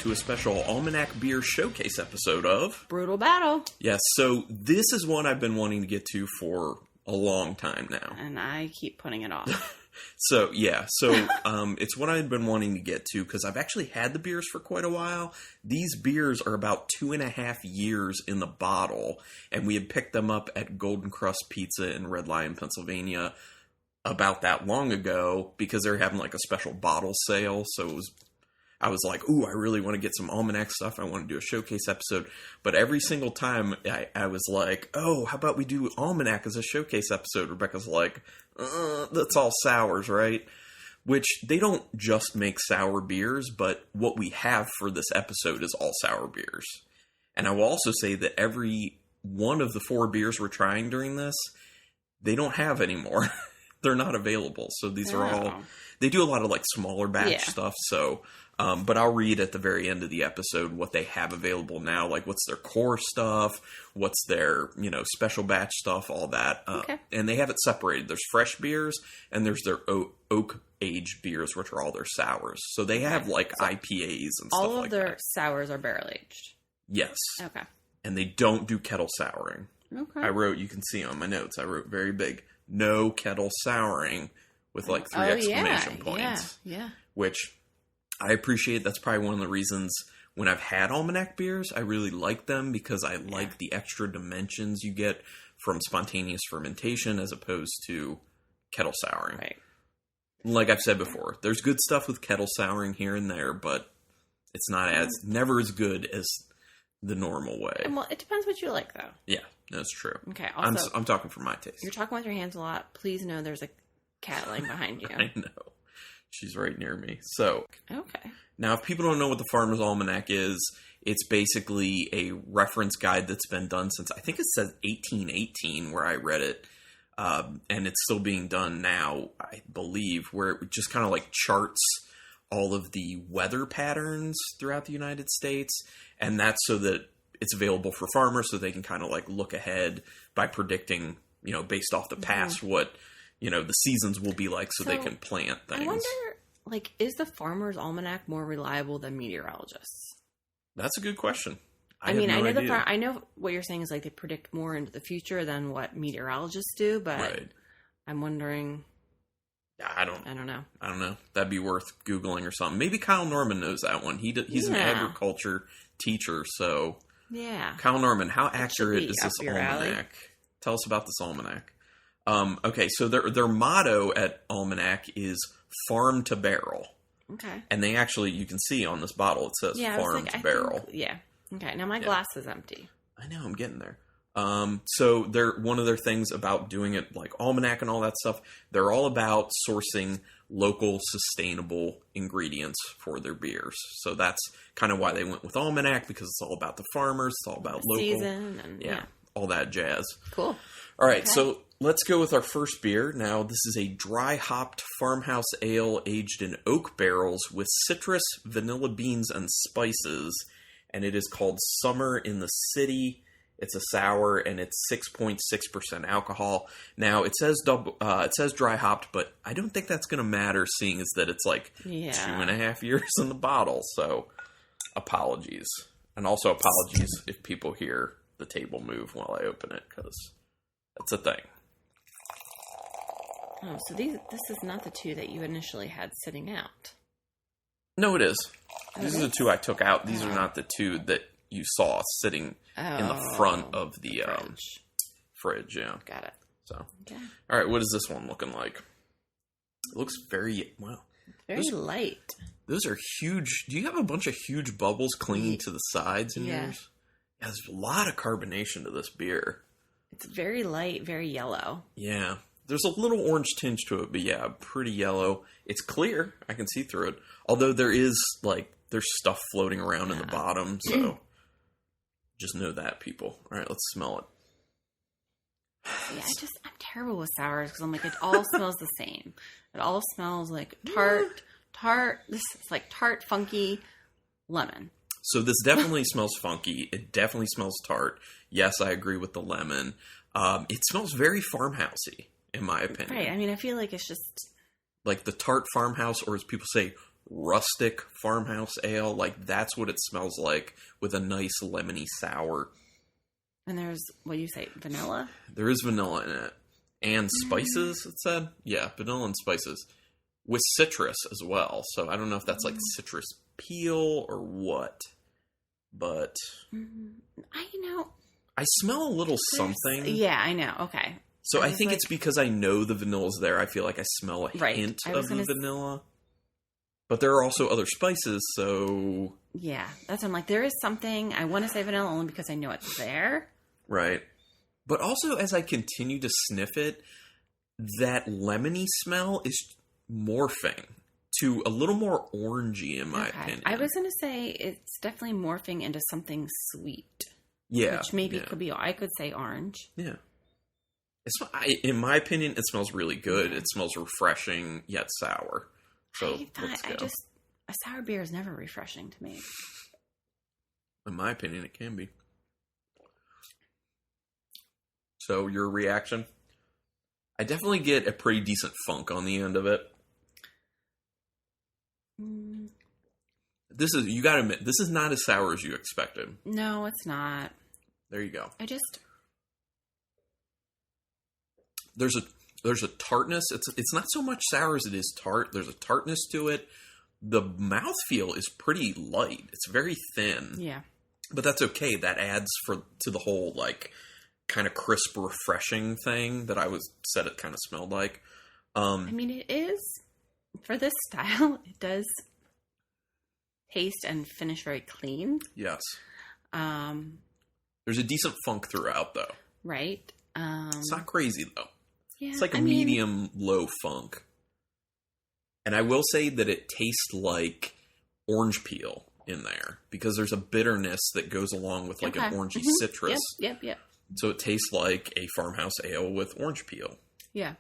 to a special Almanac Beer Showcase episode of Brutal Battle. Yes, so this is one I've been wanting to get to for a long time now. And I keep putting it off. It's what I've been wanting to get to because I've actually had the beers for quite a while. These beers are about 2.5 years in the bottle, and we had picked them up at Golden Crust Pizza in Red Lion, Pennsylvania about that long ago because they're having like a special bottle sale. So I was like, ooh, I really want to get some Almanac stuff. I want to do a showcase episode. But every single time I was like, oh, how about we do Almanac as a showcase episode? Rebecca's like, that's all sours, right? Which they don't just make sour beers, but what we have for this episode is all sour beers. And I will also say that every one of the 4 beers we're trying during this, they don't have anymore. They're not available. So these are all, they do a lot of like smaller batch stuff. So, but I'll read at the very end of the episode what they have available now. Like what's their core stuff, what's their, special batch stuff, all that. Okay. And they have it separated. There's fresh beers and there's their oak aged beers, which are all their sours. So they have like IPAs and stuff like that. All of their sours are barrel aged. Yes. Okay. And they don't do kettle souring. Okay. I wrote, you can see on my notes, I wrote very big, no kettle souring with like 3 exclamation points. Yeah. Which I appreciate. That's probably one of the reasons when I've had Almanac beers, I really like them because I like the extra dimensions you get from spontaneous fermentation as opposed to kettle souring. Right. Like I've said before, there's good stuff with kettle souring here and there, but it's never as good as the normal way. Well, it depends what you like, though. Yeah, that's true. Okay. Also, I'm talking for my taste. You're talking with your hands a lot. Please know there's a cat laying behind you. I know. She's right near me. So, okay. Now, if people don't know what the Farmer's Almanac is, it's basically a reference guide that's been done since, I think it says 1818 where I read it. And it's still being done now, I believe, where it just kind of like charts all of the weather patterns throughout the United States. And that's so that it's available for farmers so they can kind of like look ahead by predicting, based off the past, what, the seasons will be like so they can plant things. I wonder, is the Farmer's Almanac more reliable than meteorologists? That's a good question. I know what you're saying is like they predict more into the future than what meteorologists do, but I'm wondering. I don't know. I don't know. That'd be worth Googling or something. Maybe Kyle Norman knows that one. He's an agriculture teacher, so yeah. Kyle Norman, how accurate is this almanac? Tell us about this almanac. Okay, so their motto at Almanac is farm to barrel. Okay. And they actually, you can see on this bottle, it says farm to barrel. Okay, now my glass is empty. I know, I'm getting there. So one of their things about doing it like Almanac and all that stuff, they're all about sourcing local sustainable ingredients for their beers. So that's kind of why they went with Almanac, because it's all about the farmers, it's all about local. Season and all that jazz. Cool. All right, so let's go with our first beer. Now, this is a dry hopped farmhouse ale aged in oak barrels with citrus, vanilla beans, and spices. And it is called Summer in the City. It's a sour, and it's 6.6% alcohol. Now, it says dry hopped, but I don't think that's going to matter, seeing as that it's like 2.5 years in the bottle. So, apologies. And also apologies if people hear the table move while I open it, because that's a thing. Oh, so this is not the 2 that you initially had sitting out. No, it is. These are the 2 I took out. These are not the 2 that you saw sitting in the front of the fridge. Yeah. Got it. So, all right, what is this one looking like? It looks very, very light. Those are huge. Do you have a bunch of huge bubbles clinging to the sides in yours? Yeah, there's a lot of carbonation to this beer. It's very light, very yellow. Yeah. There's a little orange tinge to it, but pretty yellow. It's clear. I can see through it. Although there is, there's stuff floating around in the bottom, so just know that, people. All right, let's smell it. Yeah, I'm terrible with sours because I'm like, it all smells the same. It all smells like tart. This is like tart, funky lemon. So this definitely smells funky. It definitely smells tart. Yes, I agree with the lemon. It smells very farmhousey, in my opinion. Right. I mean, I feel like it's just like the tart farmhouse, or as people say, rustic farmhouse ale. Like, that's what it smells like, with a nice lemony sour. And there's, what do you say, vanilla? There is vanilla in it. And spices, it said. Yeah, vanilla and spices. With citrus as well. So I don't know if that's like citrus peel or what. But I smell a little something. Yeah, I know. Okay. So I think it's because I know the vanilla's there. I feel like I smell a hint of the vanilla. But there are also other spices, so... Yeah, that's what I'm like. There is something... I want to say vanilla only because I know it's there. Right. But also, as I continue to sniff it, that lemony smell is morphing to a little more orangey, in my opinion. I was going to say it's definitely morphing into something sweet. Yeah. Which maybe could be... I could say orange. Yeah. In my opinion, it smells really good. It smells refreshing, yet sour. So a sour beer is never refreshing to me. In my opinion, it can be. So, your reaction? I definitely get a pretty decent funk on the end of it. You gotta admit, this is not as sour as you expected. No, it's not. There you go. There's a tartness. It's not so much sour as it is tart. There's a tartness to it. The mouthfeel is pretty light. It's very thin. Yeah. But that's okay. That adds to the whole, like, kind of crisp, refreshing thing that I said it kind of smelled like. I mean, it is, for this style, it does taste and finish very clean. Yes. There's a decent funk throughout, though. Right. It's not crazy, though. Yeah, it's like a medium-low funk. And I will say that it tastes like orange peel in there. Because there's a bitterness that goes along with like an orangey citrus. Yep. So it tastes like a farmhouse ale with orange peel. Yeah.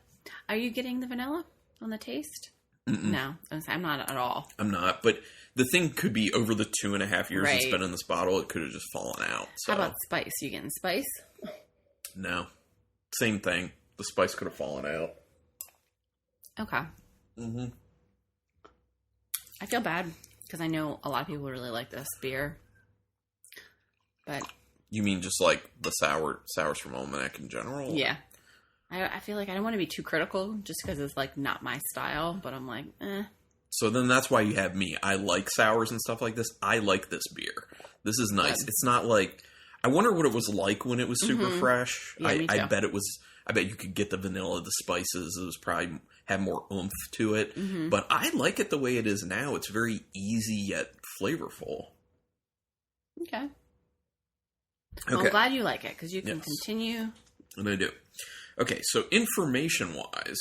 Are you getting the vanilla on the taste? Mm-mm. No. I'm not at all. I'm not. But the thing could be over the 2.5 years it's been in this bottle, it could have just fallen out. So. How about spice? You getting spice? No. Same thing. The spice could have fallen out. Okay. Mm-hmm. I feel bad because I know a lot of people really like this beer. But you mean just like the sours from Almanac in general? Yeah. I feel like I don't want to be too critical just because it's like not my style, but I'm like, eh. So then that's why you have me. I like sours and stuff like this. I like this beer. This is nice. It's not like... I wonder what it was like when it was super fresh. Yeah, me too. I bet you could get the vanilla, the spices. It was probably have more oomph to it. Mm-hmm. But I like it the way it is now. It's very easy yet flavorful. Okay. Well, I'm glad you like it because you can continue. And I do. Okay, so information-wise,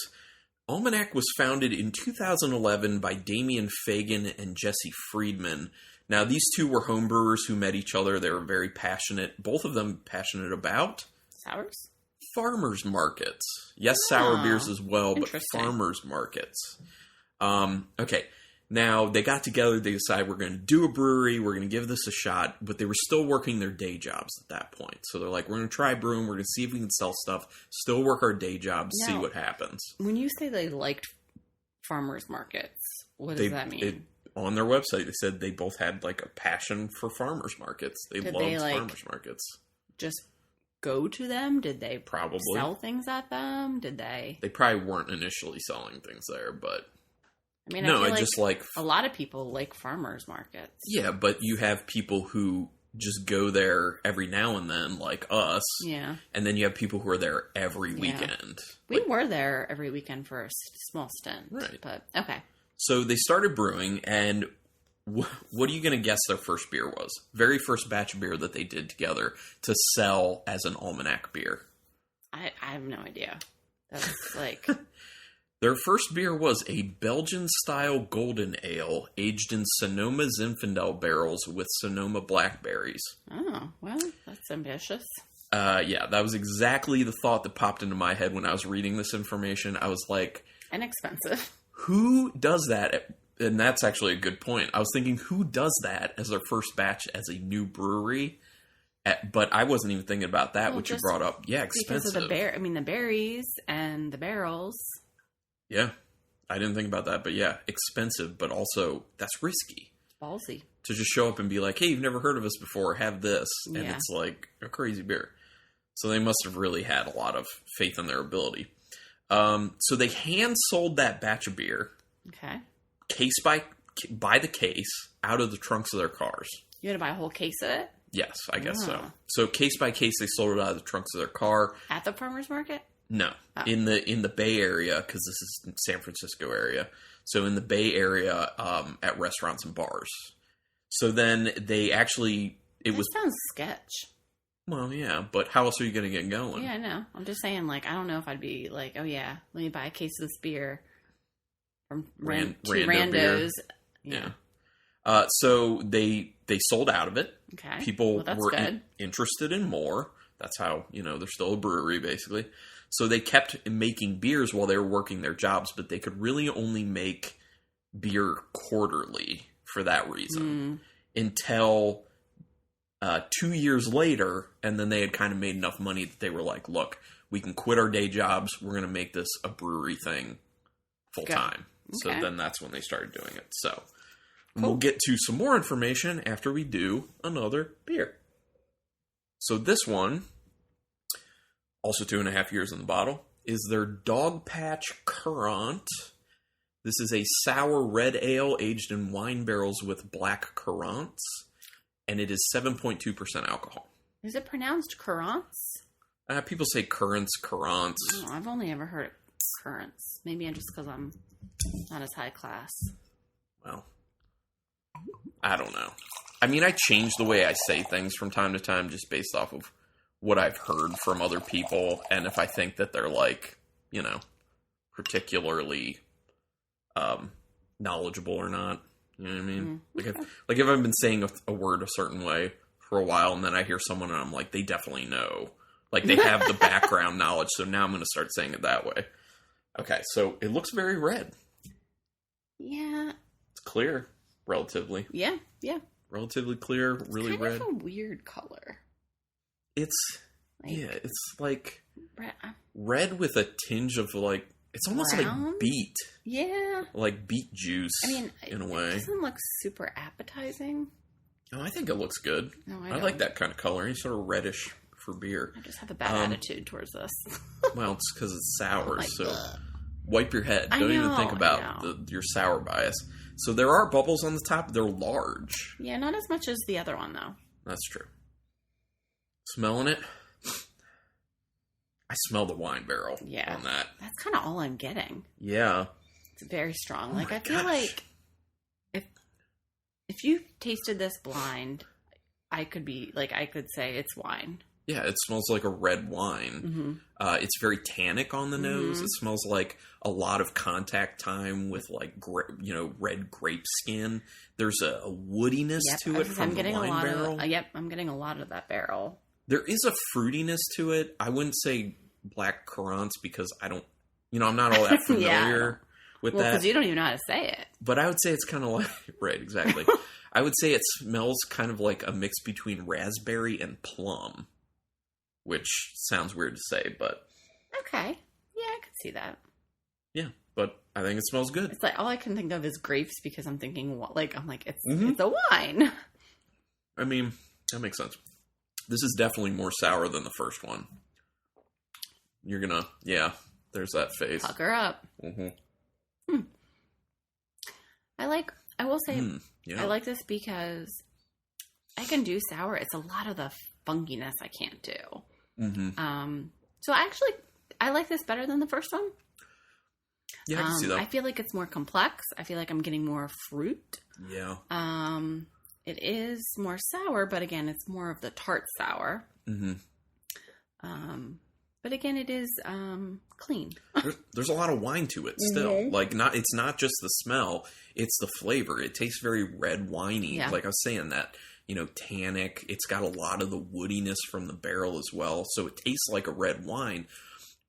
Almanac was founded in 2011 by Damian Fagan and Jesse Friedman. Now, these two were homebrewers who met each other. They were very passionate, both of them passionate about... Sours? Farmers markets. Yes, sour beers as well, but farmers markets. Okay, now they got together. They decided we're going to do a brewery. We're going to give this a shot. But they were still working their day jobs at that point. So they're like, we're going to try brewing. We're going to see if we can sell stuff. Still work our day jobs. See what happens. When you say they liked farmers markets, what does that mean? On their website, they said they both had like a passion for farmers markets. They loved farmers markets. Just go to them? Did they probably sell things at them? Did they? They probably weren't initially selling things there, but I mean, no, I feel just like a lot of people like farmers markets. Yeah, but you have people who just go there every now and then, like us. Yeah, and then you have people who are there every weekend. We were there every weekend for a small stint, right? But okay. So they started brewing, and what are you going to guess their first beer was? Very first batch of beer that they did together to sell as an Almanac beer. I have no idea. That's like... Their first beer was a Belgian-style golden ale aged in Sonoma Zinfandel barrels with Sonoma blackberries. Oh, well, that's ambitious. Yeah, that was exactly the thought that popped into my head when I was reading this information. I was like... Inexpensive. Who does that? And that's actually a good point. I was thinking, who does that as their first batch as a new brewery? But I wasn't even thinking about that, which you brought up. Yeah, expensive. Because of the berries and the barrels. Yeah. I didn't think about that, but yeah, expensive, but also that's risky. Ballsy. To just show up and be like, hey, you've never heard of us before, have this. And Yeah. it's like a crazy beer. So they must have really had a lot of faith in their ability. So they hand sold that batch of beer, Okay. case by the case, out of the trunks of their cars. You had to buy a whole case of it? Yes, I guess so. Oh. So case by case, they sold it out of the trunks of their car. At the farmer's market? No, Oh. in the Bay Area, because this is San Francisco area. So in the Bay Area, at restaurants and bars. So then they actually, it was, Sounds sketch. well, yeah, but how else are you going to get going? Yeah, I know. I'm just saying, like, I don't know if I'd be like, oh yeah, let me buy a case of this beer from two Rando randos. beer. Yeah. So they sold out of it. Okay. People Well, that's were good. interested in more. That's how, they're still a brewery, basically. So they kept making beers while they were working their jobs, but they could really only make beer quarterly for that reason. Until 2 years later, and then they had kind of made enough money that they were like, look, we can quit our day jobs. We're going to make this a brewery thing full time. Okay. So then that's when they started doing it. So we'll get to some more information after we do another beer. So this one, also 2.5 years in the bottle, is their Dog Patch Currant. This is a sour red ale aged in wine barrels with black currants, and it is 7.2% alcohol. Is it pronounced currants? People say currants. Oh, I've only ever heard it currants. Maybe just because I'm not as high class. Well, I don't know. I mean, I change the way I say things from time to time just based off of what I've heard from other people, and if I think that they're like, particularly knowledgeable or not. You know what I mean? Like if I've been saying a word a certain way for a while, and then I hear someone and I'm like, they definitely know. Like they have the background knowledge, so now I'm going to start saying it that way. Okay, so it looks very red. Yeah. It's clear, relatively. Yeah. Relatively clear, really Kind red. of a weird color. It's Like, it's like red, red with a tinge of like, it's almost brown? like beet. Yeah. Like beet juice, I mean, in a it way. doesn't look super appetizing. Oh, I think it looks good. No, I like that kind of coloring, sort of reddish for beer. I just have a bad attitude towards this. Well, it's because it's sour, Like, so ugh. wipe your head. I Don't even know, think I about know. your sour bias. So there are bubbles on the top. They're large. Yeah, not as much as the other one, though. That's true. Smelling it? I smell the wine barrel on that. That's kind of all I'm getting. Yeah. It's very strong. Oh Like, my I feel gosh. like if you tasted this blind, I could say it's wine. Yeah, it smells like a red wine. Mm-hmm. It's very tannic on the nose. It smells like a lot of contact time with like red grape skin. There's a woodiness to it from the wine barrel. I'm getting a lot of that barrel. There is a fruitiness to it. I wouldn't say black currants because I don't, I'm not all that familiar with that. Well, because you don't even know how to say it. But I would say it's kind of like, right, exactly. I would say it smells kind of like a mix between raspberry and plum, which sounds weird to say, but. Okay. Yeah, I could see that. Yeah, but I think it smells good. It's like all I can think of is grapes because I'm thinking, it's a wine. I mean, that makes sense. This is definitely more sour than the first one. You're gonna, there's that face. Pucker up. Mm-hmm. I will say, Yeah. I like this because I can do sour. It's a lot of the funkiness I can't do. Mm-hmm. So I like this better than the first one. Yeah, I can see that. I feel like it's more complex. I feel like I'm getting more fruit. Yeah. It is more sour, but again, it's more of the tart sour. Mm-hmm. But again, it is clean. There's a lot of wine to it still. Mm-hmm. Like it's not just the smell, it's the flavor. It tastes very red winey. Yeah. Like I was saying, that, tannic. It's got a lot of the woodiness from the barrel as well. So it tastes like a red wine.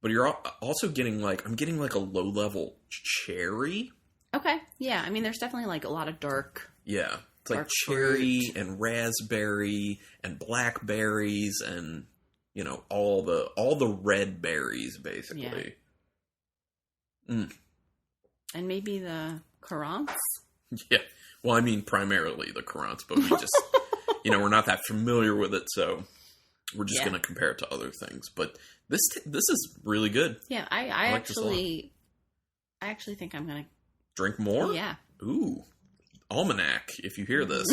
But you're also getting I'm getting like a low level cherry. Okay. Yeah. I mean, there's definitely like a lot of dark. Yeah. It's like Dark cherry fruit. and raspberry and blackberries and all the red berries basically. Yeah. And maybe the Courants? Yeah. Well, I mean, primarily the Courants, but we just, we're not that familiar with it, so we're just going to compare it to other things. But this is really good. Yeah, I actually think I'm going to drink more. Yeah. Ooh, Almanac! If you hear this,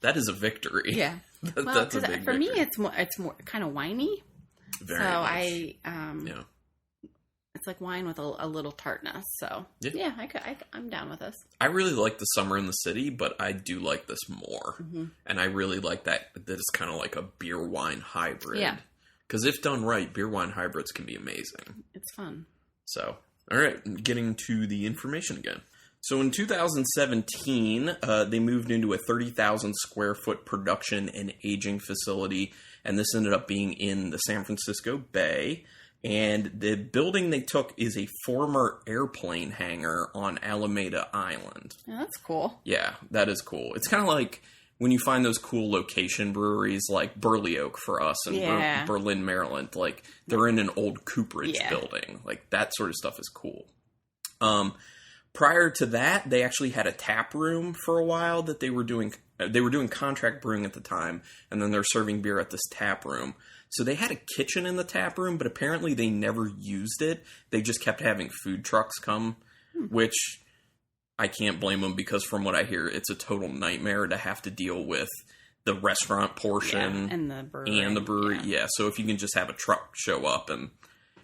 that is a victory. Yeah. That's a big for victory. me, it's more kind of winey. Very so much. it's like wine with a little tartness. So I'm down with this. I really like the Summer in the City, but I do like this more, and I really like that it's kind of like a beer wine hybrid. Yeah. Because if done right, beer wine hybrids can be amazing. It's fun. So, all right, getting to the information again. So in 2017, they moved into a 30,000 square foot production and aging facility, and this ended up being in the San Francisco Bay. And the building they took is a former airplane hangar on Alameda Island. Yeah, that's cool. Yeah, that is cool. It's kind of like when you find those cool location breweries like Burley Oak for us in Berlin, Maryland. Like, they're in an old cooperage building. Like, that sort of stuff is cool. Prior to that, they actually had a tap room for a while that they were doing contract brewing at the time, and then they're serving beer at this tap room. So they had a kitchen in the tap room, but apparently they never used it. They just kept having food trucks come, which I can't blame them, because from what I hear, it's a total nightmare to have to deal with the restaurant portion and the brewery. Yeah, so if you can just have a truck show up and...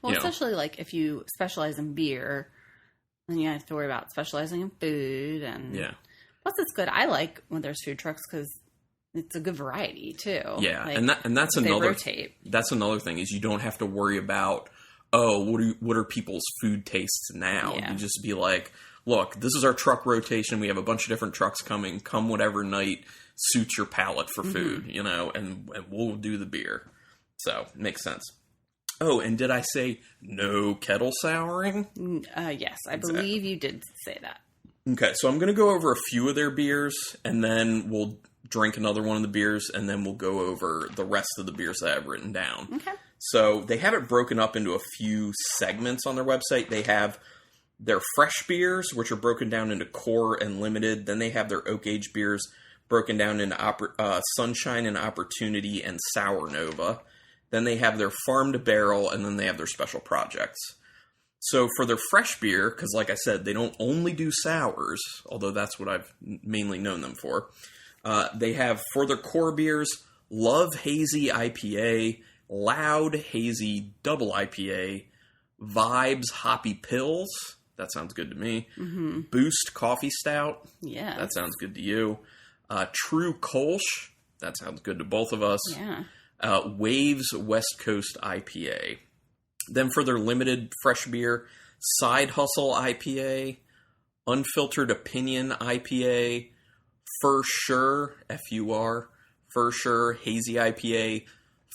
especially like if you specialize in beer, then you have to worry about specializing in food. And plus, it's good. I like when there's food trucks because it's a good variety too. Yeah, like, and that's another rotate. That's another thing, is you don't have to worry about, what are people's food tastes now. Yeah. You just be like, look, this is our truck rotation. We have a bunch of different trucks coming. Come whatever night suits your palate for food, and we'll do the beer. So makes sense. Oh, and did I say no kettle souring? Yes, I believe you did say that. Okay, so I'm going to go over a few of their beers, and then we'll drink another one of the beers, and then we'll go over the rest of the beers that I've written down. Okay. So they have it broken up into a few segments on their website. They have their fresh beers, which are broken down into core and limited. Then they have their oak-aged beers broken down into Sunshine and Opportunity and Sour Nova. Then they have their farm to barrel, and then they have their special projects. So for their fresh beer, because like I said, they don't only do sours, although that's what I've mainly known them for. They have, for their core beers, Love Hazy IPA, Loud Hazy Double IPA, Vibes Hoppy Pills. That sounds good to me. Mm-hmm. Boost Coffee Stout. Yeah. That sounds good to you. True Kolsch. That sounds good to both of us. Yeah. Waves West Coast IPA. Then for their limited fresh beer, Side Hustle IPA, Unfiltered Opinion IPA, For Sure, F-U-R, For Sure Hazy IPA,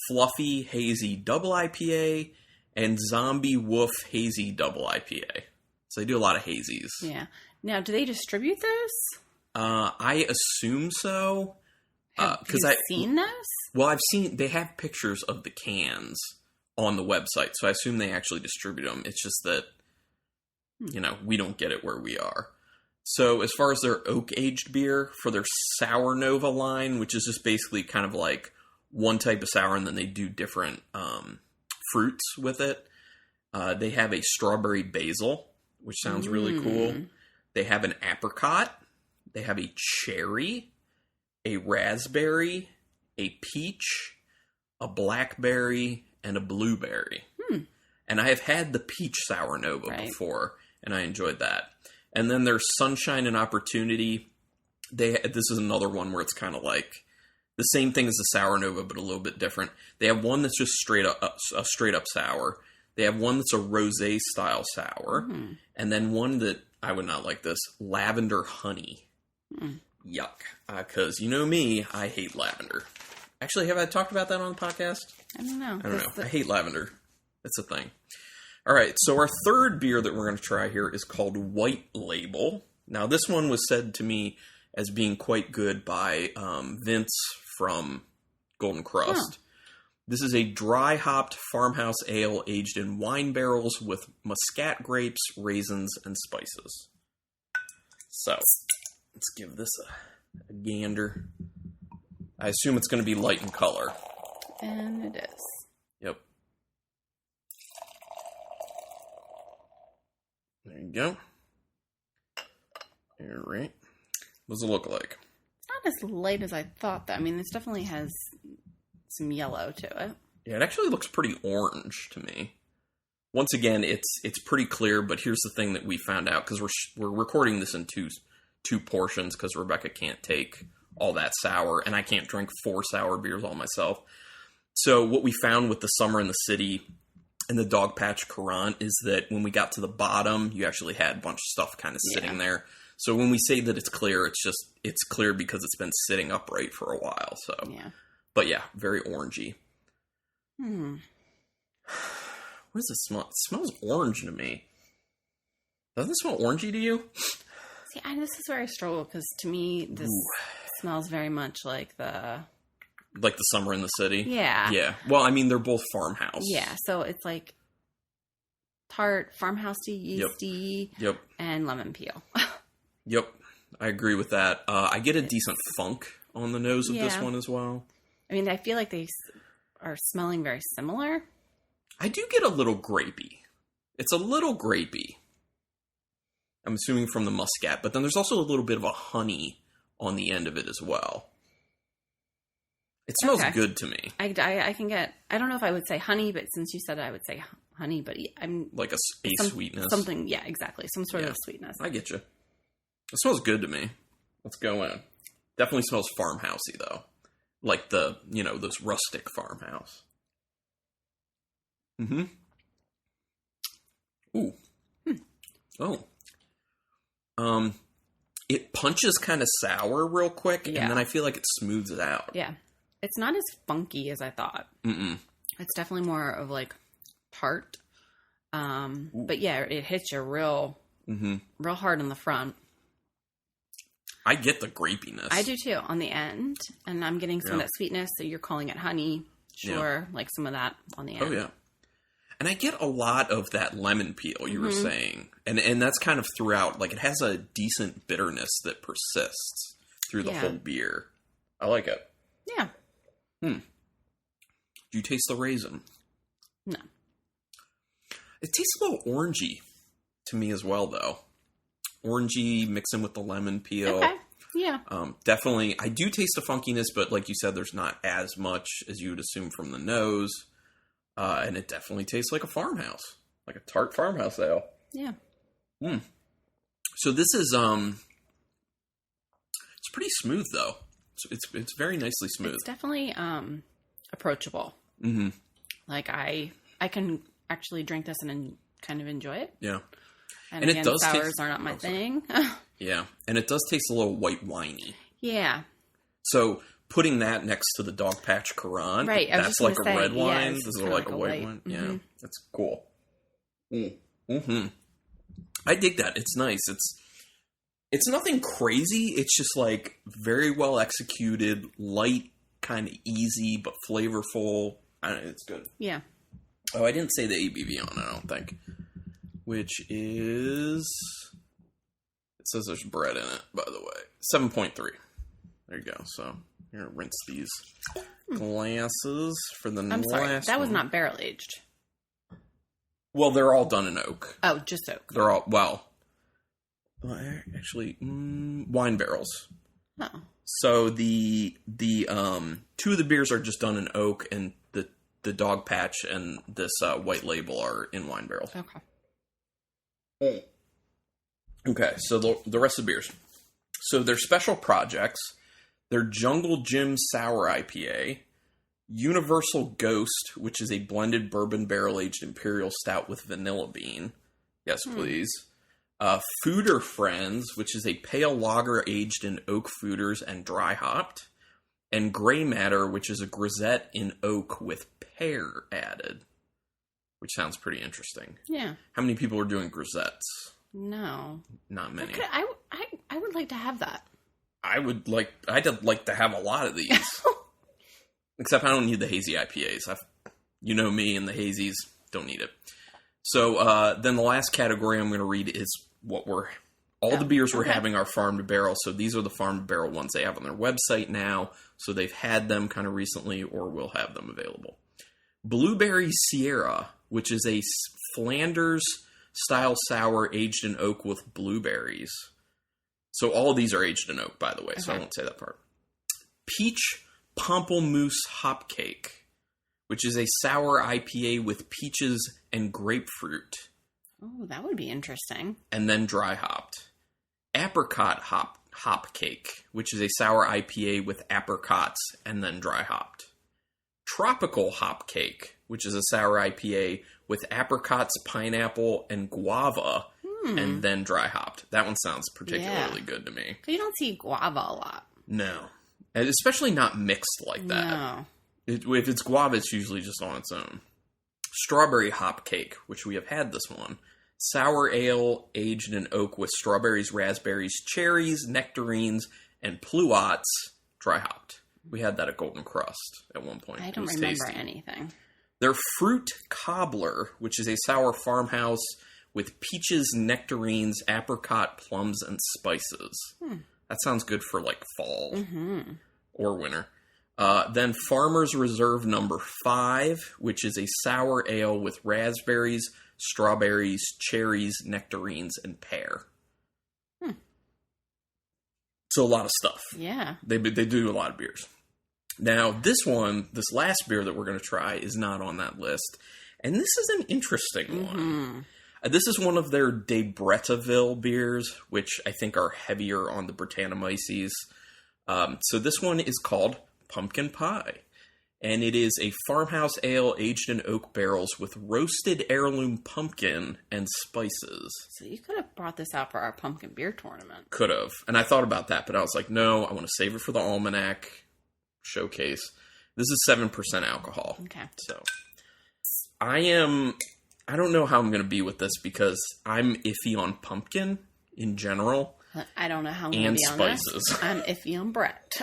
Fluffy Hazy Double IPA, and Zombie Wolf Hazy Double IPA. So they do a lot of hazies. Yeah. Now, do they distribute those? I assume so. Have you seen those? Well, they have pictures of the cans on the website, so I assume they actually distribute them. It's just that, we don't get it where we are. So as far as their oak-aged beer, for their Sour Nova line, which is just basically kind of like one type of sour, and then they do different fruits with it, they have a strawberry basil, which sounds really cool. They have an apricot. They have a cherry, a raspberry, a peach, a blackberry, and a blueberry. And I have had the peach Sour Nova before, and I enjoyed that. And then there's Sunshine and Opportunity. This is another one where it's kind of like the same thing as the Sour Nova, but a little bit different. They have one that's just straight up sour. They have one that's a rosé style sour, and then one that I would not like this, lavender honey. Yuck. Because you know me, I hate lavender. Actually, have I talked about that on the podcast? I don't know. I hate lavender. It's a thing. All right, so our third beer that we're going to try here is called White Label. Now, this one was said to me as being quite good by Vince from Golden Crust. This is a dry-hopped farmhouse ale aged in wine barrels with muscat grapes, raisins, and spices. So, let's give this a gander. I assume it's going to be light in color. And it is. Yep. There you go. All right. What does it look like? It's not as light as I thought, though. I mean, this definitely has some yellow to it. Yeah, it actually looks pretty orange to me. Once again, it's pretty clear, but here's the thing that we found out, because we're recording this in two portions, because Rebecca can't take all that sour, and I can't drink 4 sour beers all myself. So what we found with the Summer in the City and the Dogpatch Courant is that when we got to the bottom, you actually had a bunch of stuff kind of sitting there. So when we say that it's clear, it's clear because it's been sitting upright for a while. So, but yeah, very orangey. What does it smell? It smells orange to me. Doesn't it smell orangey to you? See, this is where I struggle, because to me, this smells very much like the Summer in the City? Yeah. Yeah. Well, I mean, they're both farmhouse. Yeah, so it's like tart, farmhousey, yeasty, and lemon peel. Yep. I agree with that. I get a decent funk on the nose of this one as well. I mean, I feel like they are smelling very similar. I do get a little grapey. It's a little grapey. I'm assuming from the muscat, but then there's also a little bit of a honey on the end of it as well. It smells good to me. I can get, I don't know if I would say honey, but since you said it, I would say honey, but I'm... Like a sweetness. Something, yeah, exactly. Some sort of sweetness. I get you. It smells good to me. Let's go in. Definitely smells farmhousey, though. Like those rustic farmhouse. Mm-hmm. Ooh. Oh. It punches kind of sour real quick, and then I feel like it smooths it out. Yeah. It's not as funky as I thought. It's definitely more of like tart. But yeah, it hits you real hard on the front. I get the grapiness. I do too, on the end. And I'm getting some of that sweetness, so you're calling it honey. Sure, like some of that on the end. Oh, yeah. And I get a lot of that lemon peel you were saying. And that's kind of throughout. Like, it has a decent bitterness that persists through the whole beer. I like it. Yeah. Do you taste the raisin? No. It tastes a little orangey to me as well, though. Orangey mixing with the lemon peel. Okay. Yeah. Definitely. I do taste the funkiness, but like you said, there's not as much as you would assume from the nose. And it definitely tastes like a farmhouse. Like a tart farmhouse ale. Yeah. So this is, it's pretty smooth, though. It's very nicely smooth. It's definitely approachable. Like, I can actually drink this and kind of enjoy it. Yeah. And again, it does sours are not my thing. Yeah. And it does taste a little white winey. Yeah. So putting that next to the Dogpatch Courant, right? That's like a red wine. This is like a white wine. Yeah, that's cool. I dig that. It's nice. It's nothing crazy. It's just like very well executed, light, kind of easy, but flavorful. It's good. Yeah. Oh, I didn't say the ABV on it, I don't think. Which is... It says there's bread in it, by the way. 7.3. There you go. So, here, rinse these glasses for the I'm sorry, that was not barrel-aged. Well, they're all done in oak. Oh, just oak. They're all... Well, actually, wine barrels. Oh. So, the two of the beers are just done in oak, and the Dogpatch and this white label are in wine barrels. Okay. Okay, so the rest of the beers. So they're special projects. They're Jungle Jim Sour IPA, Universal Ghost, which is a blended bourbon barrel-aged imperial stout with vanilla bean. Yes, please. Foeder Friends, which is a pale lager aged in oak foeders and dry hopped. And Grey Matter, which is a grisette in oak with pear added. Which sounds pretty interesting. Yeah. How many people are doing grisettes? No. Not many. I would like to have that. I'd like to have a lot of these. Except I don't need the hazy IPAs. You know me and the hazies, don't need it. So then the last category I'm going to read is what we're All the beers we're having are farm to barrel, so these are the farm to barrel ones they have on their website now. So they've had them kind of recently, or will have them available. Blueberry Sierra, which is a Flanders style sour aged in oak with blueberries. So all of these are aged in oak, by the way, so I won't say that part. Peach Pamplemousse Hop Cake, which is a sour IPA with peaches and grapefruit. Oh, that would be interesting. And then dry hopped. Apricot Hop Cake, which is a sour IPA with apricots and then dry hopped. Tropical Hop Cake, which is a sour IPA with apricots, pineapple, and guava, and then dry hopped. That one sounds particularly good to me. You don't see guava a lot. No. And especially not mixed like that. No. If it's guava, it's usually just on its own. Strawberry Hop Cake, which we have had this one. Sour ale aged in oak with strawberries, raspberries, cherries, nectarines, and pluots, dry hopped. We had that at Golden Crust at one point. I don't remember anything. Their Fruit Cobbler, which is a sour farmhouse with peaches, nectarines, apricot, plums, and spices. That sounds good for like fall or winter. Then Farmer's Reserve number 5, which is a sour ale with raspberries, strawberries, cherries, nectarines, and pear. So a lot of stuff. Yeah. They do a lot of beers. Now, this last beer that we're going to try is not on that list. And this is an interesting one. This is one of their De Bretteville beers, which I think are heavier on the Brettanomyces. So this one is called Pumpkin Pie. And it is a farmhouse ale aged in oak barrels with roasted heirloom pumpkin and spices. So you could have brought this out for our pumpkin beer tournament. Could have. And I thought about that, but I was like, no, I want to save it for the Almanac showcase. This is 7% alcohol. Okay. So I don't know how I'm going to be with this because I'm iffy on pumpkin in general. I don't know how I'm going to be on this. And spices. I'm iffy on Brett.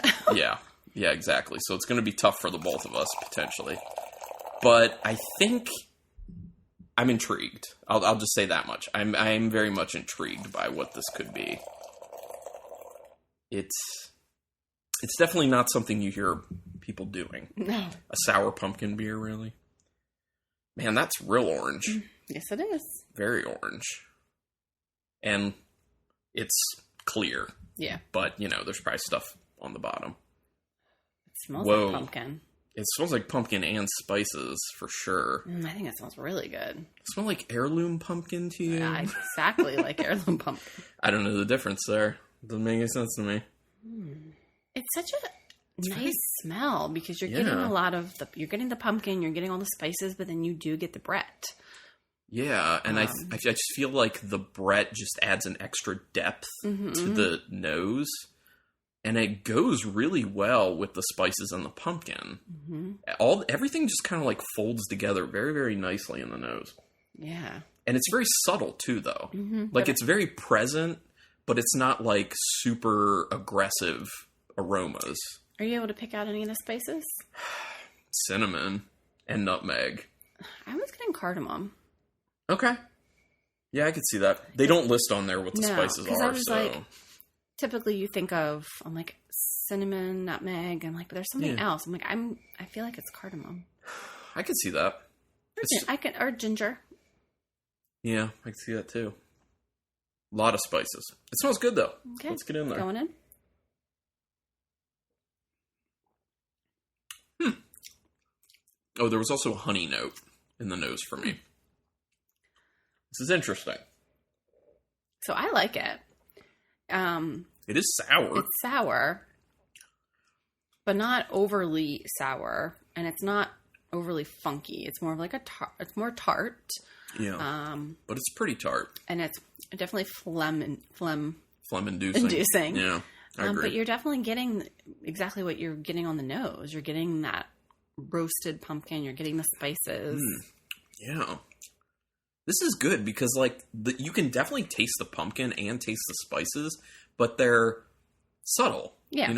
Yeah, exactly. So it's going to be tough for the both of us, potentially. But I think I'm intrigued. I'll just say that much. I'm very much intrigued by what this could be. It's definitely not something you hear people doing. No. A sour pumpkin beer, really? Man, that's real orange. Yes, it is. Very orange. And it's clear. Yeah. But, there's probably stuff on the bottom. It smells like pumpkin. It smells like pumpkin and spices, for sure. I think it smells really good. It smells like heirloom pumpkin to you? Yeah, exactly like heirloom pumpkin. I don't know the difference there. Doesn't make any sense to me. It's such a nice smell because you're getting a lot of you're getting the pumpkin, you're getting all the spices, but then you do get the Brett. Yeah, and I just feel like the Brett just adds an extra depth to the nose. And it goes really well with the spices and the pumpkin. Everything just kind of like folds together very, very nicely in the nose. Yeah. And it's very subtle too, though. Like it's very present, but it's not like super aggressive aromas. Are you able to pick out any of the spices? Cinnamon and nutmeg. I was getting cardamom. Okay. Yeah, I could see that. They don't list on there what the spices are, I was like, typically you think of, I'm like, cinnamon, nutmeg, and like, but there's something else. I'm like, I feel like it's cardamom. I could see that. Or ginger. Yeah, I can see that too. A lot of spices. It smells good though. Okay. Let's get in there. Going in. Oh, there was also a honey note in the nose for me. This is interesting. So I like it. It is sour. It's sour, but not overly sour, and it's not overly funky. It's more of like it's more tart. Yeah. But it's pretty tart, and it's definitely phlegm inducing. Yeah, I agree. But you're definitely getting exactly what you're getting on the nose. You're getting that roasted pumpkin. You're getting the spices. Yeah. This is good because, like, you can definitely taste the pumpkin and taste the spices, but they're subtle. Yeah.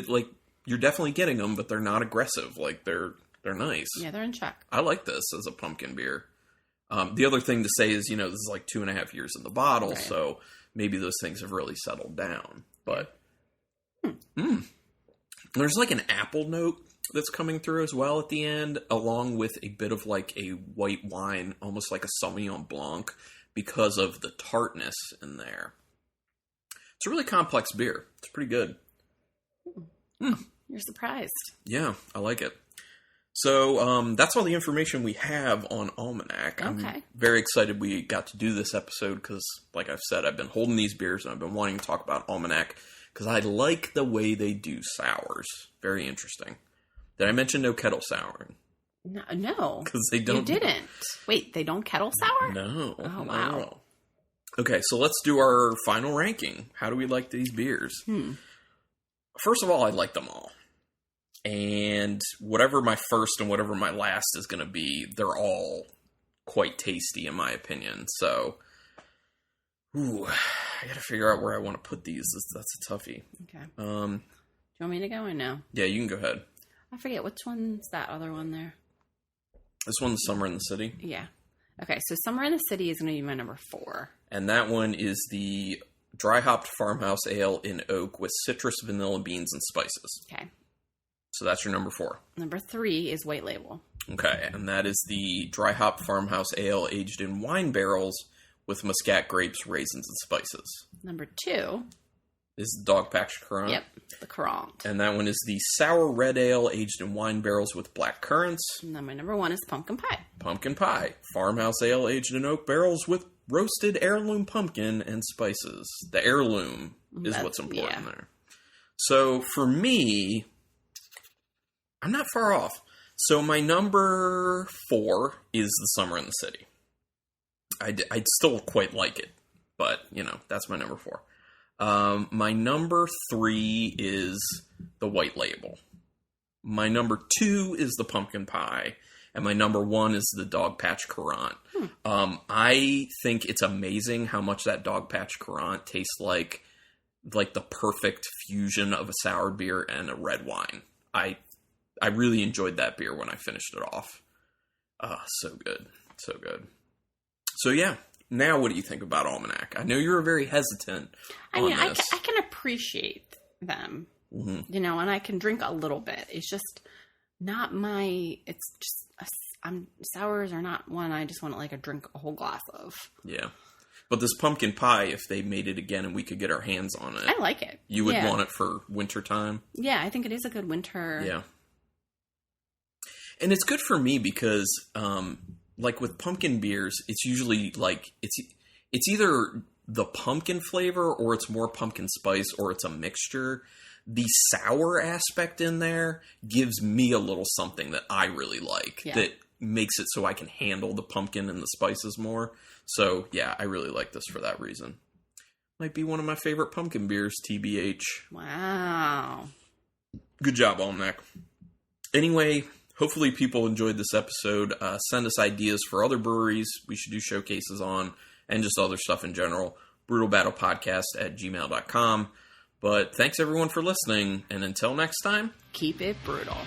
Like, you're definitely getting them, but they're not aggressive. Like, they're nice. Yeah, they're in check. I like this as a pumpkin beer. The other thing to say is, this is like 2.5 years in the bottle, right. So maybe those things have really settled down. But there's like an apple note that's coming through as well at the end, along with a bit of like a white wine, almost like a Sauvignon Blanc, because of the tartness in there. It's a really complex beer. It's pretty good. You're surprised. Yeah, I like it. So that's all the information we have on Almanac. Okay. I'm very excited we got to do this episode because, like I've said, I've been holding these beers and I've been wanting to talk about Almanac because I like the way they do sours. Very interesting. Did I mention no kettle souring? No. Because they don't. You didn't. Wait, they don't kettle sour? No. Oh, wow. No. Okay, so let's do our final ranking. How do we like these beers? First of all, I like them all. And whatever my first and whatever my last is going to be, they're all quite tasty in my opinion. So, I got to figure out where I want to put these. That's a toughie. Okay. Do you want me to go or no? Yeah, you can go ahead. I forget, which one's that other one there? This one's Summer in the City. Yeah. Okay, so Summer in the City is going to be my number 4. And that one is the dry hopped farmhouse ale in oak with citrus, vanilla beans, and spices. Okay. So that's your number 4. Number 3 is White Label. Okay, and that is the dry hopped farmhouse ale aged in wine barrels with muscat grapes, raisins, and spices. Number 2 is the Dog Patch Currant. Yep, the Currant. And that one is the sour red ale aged in wine barrels with black currants. And then my number 1 is Pumpkin Pie. Pumpkin Pie, farmhouse ale aged in oak barrels with roasted heirloom pumpkin and spices. The heirloom is what's important there. So for me, I'm not far off. So my number 4 is the Summer in the City. I'd still quite like it, but, that's my number 4. My number 3 is the White Label. My number 2 is the Pumpkin Pie. And my number 1 is the Dog Patch Currant. I think it's amazing how much that Dog Patch Currant tastes like the perfect fusion of a sour beer and a red wine. I really enjoyed that beer when I finished it off. So good. So good. So yeah, now what do you think about Almanac? I know you were very hesitant on this. I can appreciate them, and I can drink a little bit. It's just not sours are not one I just want to drink a whole glass of. Yeah. But this pumpkin pie, if they made it again and we could get our hands on it. I like it. You would want it for winter time? Yeah, I think it is a good winter. Yeah. And it's good for me because, with pumpkin beers, it's usually it's either the pumpkin flavor or it's more pumpkin spice or it's a mixture. The sour aspect in there gives me a little something that I really like that makes it so I can handle the pumpkin and the spices more. So, yeah, I really like this for that reason. Might be one of my favorite pumpkin beers, TBH. Wow. Good job, Almanac. Anyway, hopefully people enjoyed this episode. Send us ideas for other breweries we should do showcases on and just other stuff in general. BrutalBattlePodcast@gmail.com. But thanks everyone for listening, and until next time, keep it brutal.